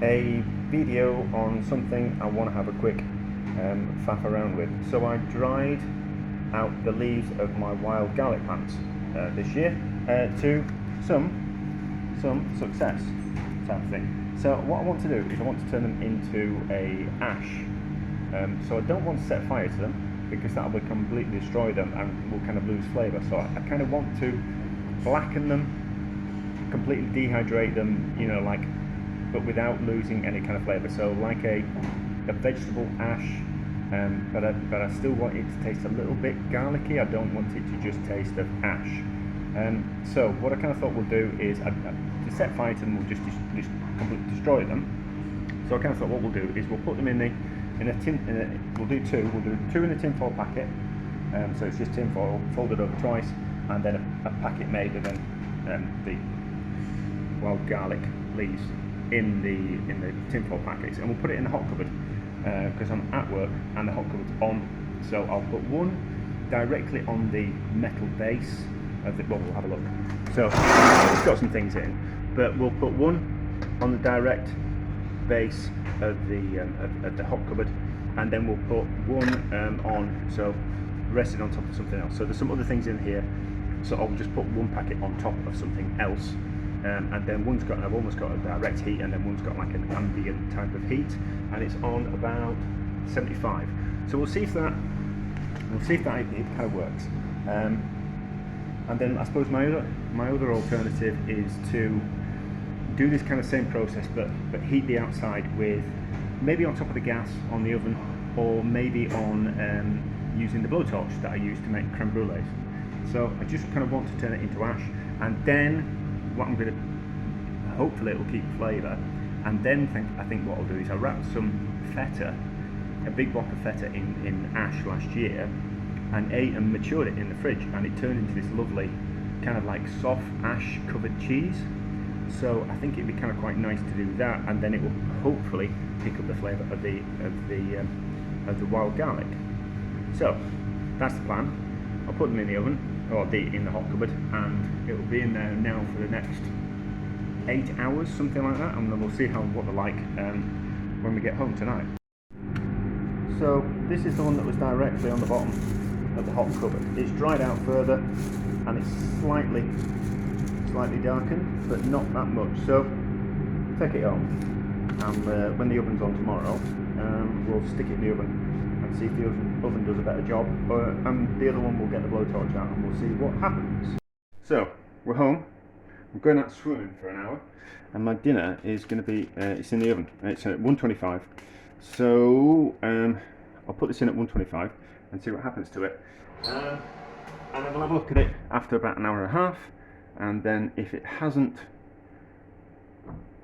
a video on something I want to have a quick faff around with. So I dried out the leaves of my wild garlic plants this year to some success type of thing. So what I want to do is I want to turn them into a ash. So I don't want to set fire to them because that will completely destroy them and will kind of lose flavour. So I kind of want to blacken them, completely dehydrate them, you know, like, but without losing any kind of flavour. So like a vegetable ash, but I still want it to taste a little bit garlicky. I don't want it to just taste of ash. So what I kind of thought we'll do is to set fire to them, we'll just completely destroy them. So I kind of thought what we'll do is we'll put them in a tin. We'll do two in a tin foil packet. So it's just tin foil folded over twice, and then a packet made of the wild garlic leaves in the tin foil packets, and we'll put it in the hot cupboard because I'm at work and the hot cupboard's on. So I'll put one directly on the metal base of the. Well, we'll have a look. So it's got some things in, but we'll put one on the direct base of the hot cupboard, and then we'll put one on, so rested on top of something else. So there's some other things in here, so I'll just put one packet on top of something else, and then I've almost got a direct heat, and then one's got like an ambient type of heat, and it's on about 75. So we'll see if that it kind of works. And then I suppose my other alternative is to do this kind of same process, but heat the outside with maybe on top of the gas on the oven, or maybe on using the blowtorch that I use to make creme brulees. So I just kind of want to turn it into ash, and then what I'm going to, hopefully it will keep flavour, and then I think what I'll do is I'll wrap some feta, a big block of feta in ash last year, and matured it in the fridge, and it turned into this lovely kind of like soft ash covered cheese. So I think it'd be kind of quite nice to do that, and then it will hopefully pick up the flavour of the wild garlic. So that's the plan. I'll put them in the oven, or in the hot cupboard, and it will be in there now for the next 8 hours, something like that, and then we'll see what they're like when we get home tonight. So this is the one that was directly on the bottom of the hot cupboard. It's dried out further, and it's slightly darkened, but not that much. So take it home, and when the oven's on tomorrow, we'll stick it in the oven and see if the oven does a better job, and the other one will get the blowtorch out, and we'll see what happens. So we're home. I'm going out swimming for an hour, and my dinner is going to be it's in the oven. It's at 125. So I'll put this in at 125 and see what happens to it, and then we'll have a look at it after about an hour and a half. And then if it hasn't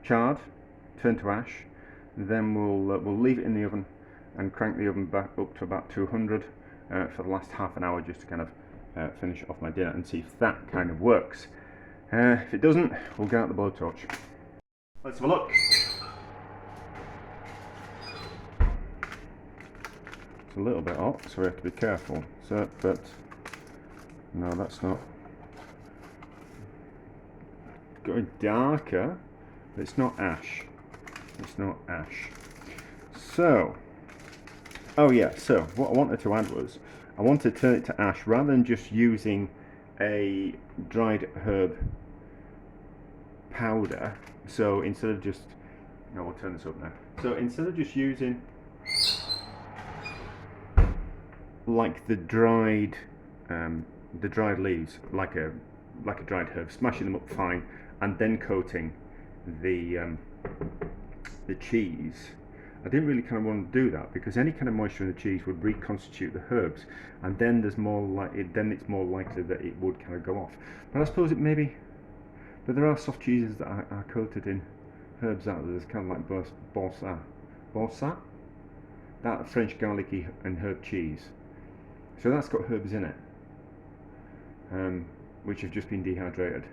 charred, turned to ash, then we'll leave it in the oven and crank the oven back up to about 200 for the last half an hour, just to kind of finish off my dinner and see if that kind of works. If it doesn't, we'll get out the blowtorch. Let's have a look. It's a little bit hot, so we have to be careful. So, but no, that's not. Going darker, but it's not ash. It's not ash. So, oh yeah, so what I wanted to add was, I wanted to turn it to ash rather than just using a dried herb powder. So instead of just, no, we'll turn this up now. So instead of just using like the dried leaves, like a dried herb, smashing them up fine, and then coating the cheese. I didn't really kind of want to do that because any kind of moisture in the cheese would reconstitute the herbs, and then it's more likely that it would kind of go off. But I suppose but there are soft cheeses that are coated in herbs out there. There's kind of like Boursin, that French garlicky and herb cheese. So that's got herbs in it, which have just been dehydrated.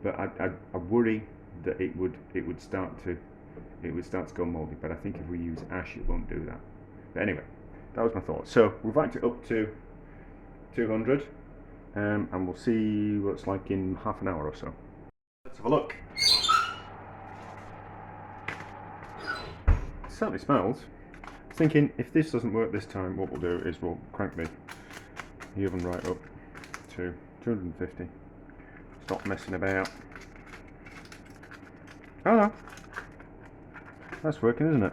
But I worry that it would start to go mouldy. But I think if we use ash, it won't do that. But anyway, that was my thought. So we've ranked it up to 200, and we'll see what it's like in half an hour or so. Let's have a look. certainly smells. I was thinking, if this doesn't work this time, what we'll do is we'll crank the oven right up to 250. Stop messing about. Oh no, that's working, isn't it?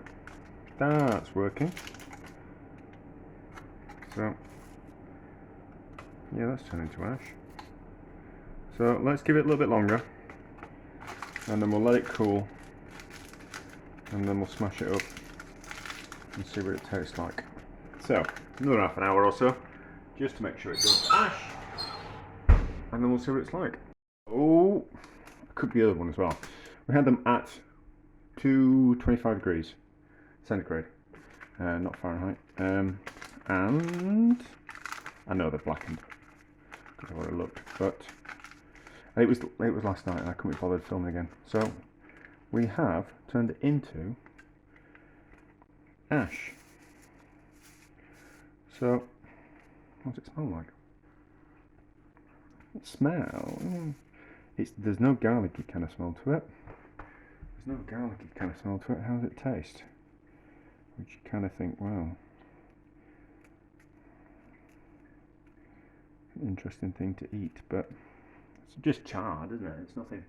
That's working. So, yeah, that's turning to ash. So let's give it a little bit longer, and then we'll let it cool, and then we'll smash it up and see what it tastes like. So, another half an hour or so, just to make sure it does ash, and then we'll see what it's like. Oh, I cooked the other one as well. We had them at 225 degrees centigrade, not Fahrenheit, and I know they're blackened because I've already looked, but it was last night and I couldn't be bothered filming again. So we have turned it into ash. So what does it smell like? There's no garlicky kind of smell to it. There's no garlicky kind of smell to it. How does it taste? Which you kind of think, wow, an interesting thing to eat, but it's just charred, isn't it? It's nothing.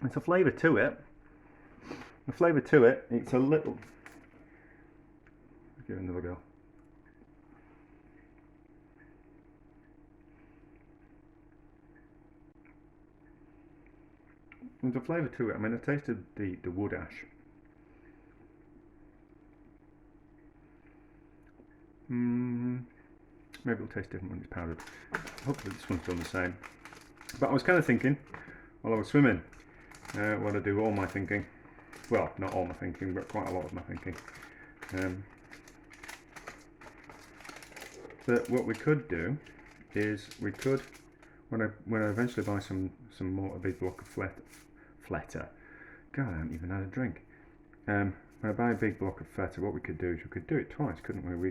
It's a flavour to it. The flavour to it, it's a little. Let's give it another go. There's a flavour to it. I mean, I tasted the wood ash. Maybe it'll taste different when it's powdered. Hopefully this one's done the same. But I was kind of thinking, while I was swimming, what I do all my thinking. Well, not all my thinking, but quite a lot of my thinking. That what we could do is we could, when I eventually buy some more, a big block of feta. God, I haven't even had a drink. When I buy a big block of feta, what we could do is we could do it twice, couldn't we? We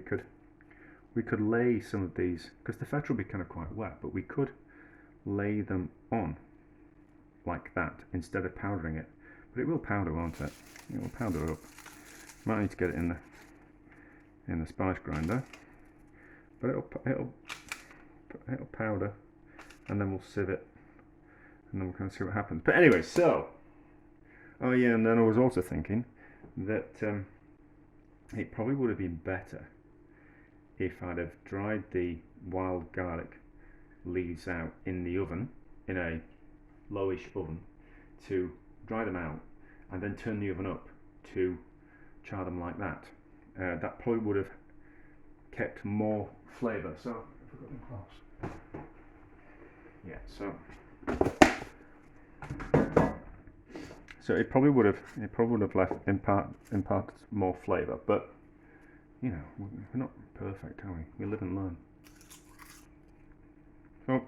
could lay some of these, because the feta will be kind of quite wet, but we could lay them on like that instead of powdering it. But it will powder, won't it? It will powder up. Might need to get it in the spice grinder, but it'll powder, and then we'll sieve it, and then we'll kind of see what happens. But anyway, so oh yeah, and then I was also thinking that it probably would have been better if I'd have dried the wild garlic leaves out in the oven, in a lowish oven, to dry them out and then turn the oven up to char them like that. That probably would have kept more flavour. So if I've got them close. Yeah, so it probably would have left impart more flavour, but you know, we're not perfect, are we? We live and learn. So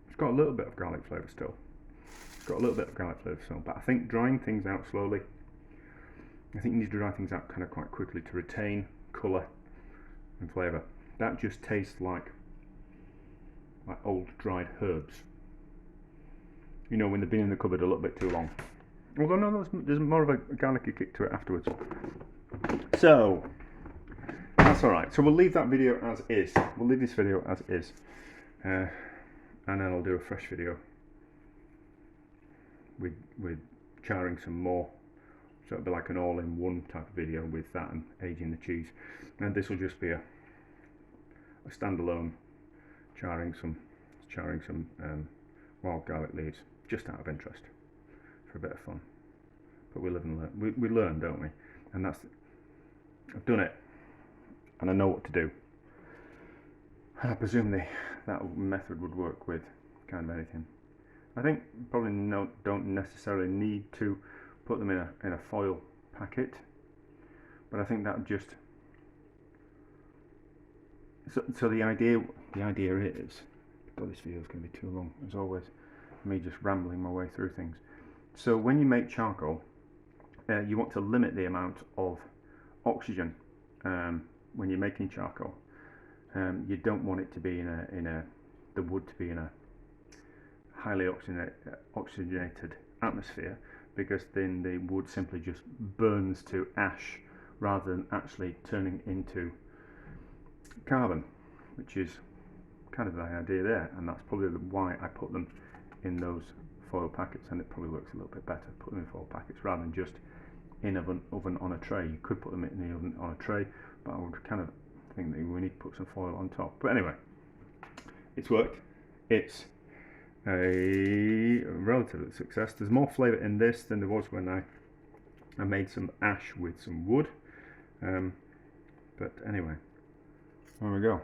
it's got a little bit of garlic flavour still. But I think drying things out slowly, I think you need to dry things out kind of quite quickly to retain colour and flavour. That just tastes like old dried herbs. You know, when they've been in the cupboard a little bit too long. Although no, there's more of a garlicky kick to it afterwards. So that's alright. So we'll leave that video as is. We'll leave this video as is. And then I'll do a fresh video with charring some more. So it'll be like an all-in-one type of video with that and aging the cheese. And this will just be a standalone charring some wild garlic leaves, just out of interest, for a bit of fun. But we live and learn. We learn, don't we? And I've done it, and I know what to do. And I presume that method would work with kind of anything. I think probably don't necessarily need to put them in a foil packet, but I think that just so the idea is, God, this video is going to be too long as always, me just rambling my way through things. So when you make charcoal, you want to limit the amount of oxygen when you're making charcoal. You don't want it to be the wood to be in a highly oxygenated atmosphere, because then the wood simply just burns to ash rather than actually turning into carbon, which is kind of the idea there, and that's probably why I put them in those foil packets, and it probably works a little bit better put them in foil packets rather than just in oven on a tray. You could put them in the oven on a tray, but I would kind of think that we need to put some foil on top. But anyway, it's worked. It's a relative success. There's more flavour in this than there was when I made some ash with some wood. But anyway, there we go.